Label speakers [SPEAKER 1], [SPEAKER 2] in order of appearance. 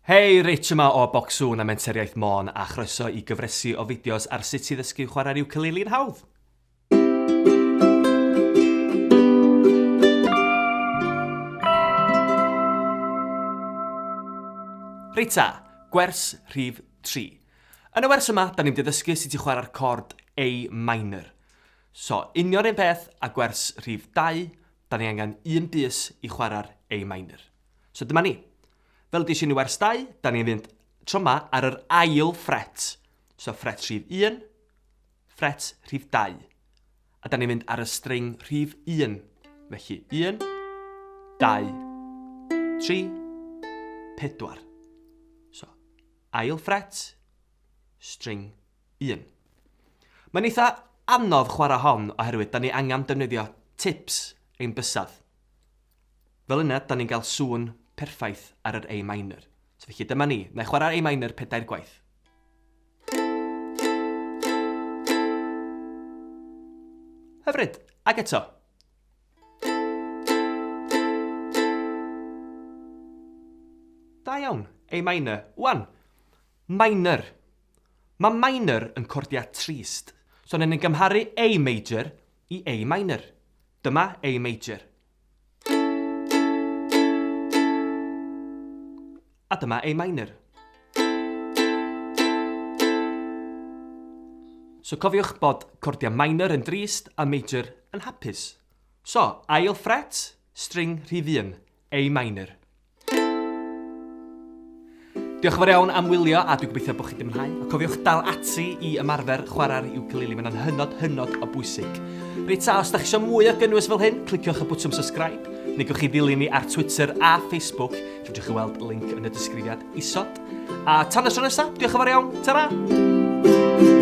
[SPEAKER 1] Hei, Rich yma o Bocsŵn a Ynys Môn a chroeso i gyfresu o fideos ar sut i ddysgu chwarae'r ukulele'n hawdd. Reita, gwers rhif 3. Yn y wers yma, da ni'n ddysgu sut i chwarae'r chord A minor. So, union un peth a gwers rhif 2, da ni angen un bys i chwarae'r A minor. So, dyma ni. Fel ddys i'n wers 2, da ni'n fynd tro yma ar yr ail ffret. So, ffret rhif 1, ffret rhif 2. A da ni'n mynd ar y string rhif 1. Felly, 1, 2, 3, 4. So, ail ffret, string 1. Mae'n eitha anodd chwarae hon oherwydd da ni angen defnyddio tips ein bysedd. Fel yna, da ni'n cael sŵn perffaith ar yr A minor. So felly dyma ni, na i chwarae'r A minor 4 gwaith. Hyfryd, ag eto. Da iawn, A minor. Wan, minor. Mae minor yn cordia trist. So ni'n gymharu A major i A minor. Dyma A major. A dyma A minor. So cofiwch bod cordia minor yn drist a major yn hapus. So, ail ffret, string rhif 1, A minor. Diolch yn fawr iawn am wylio a dwi'n gobeithio bod chi wedi mwynhau. A cofiwch dal ati i ymarfer chwarae'r ukulele, mae'n hynod o bwysig. Reit ta, os da chi eisiau mwy o gynnwys fel hyn, cliciwch y bwtwm subscribe. Neu gewch chi ddilyn ni ar Twitter a Facebook. Fedrwch chi weld link yn y disgrifiad isod. A tan y tro nesaf, diolch yn fawr iawn. Ta-ra!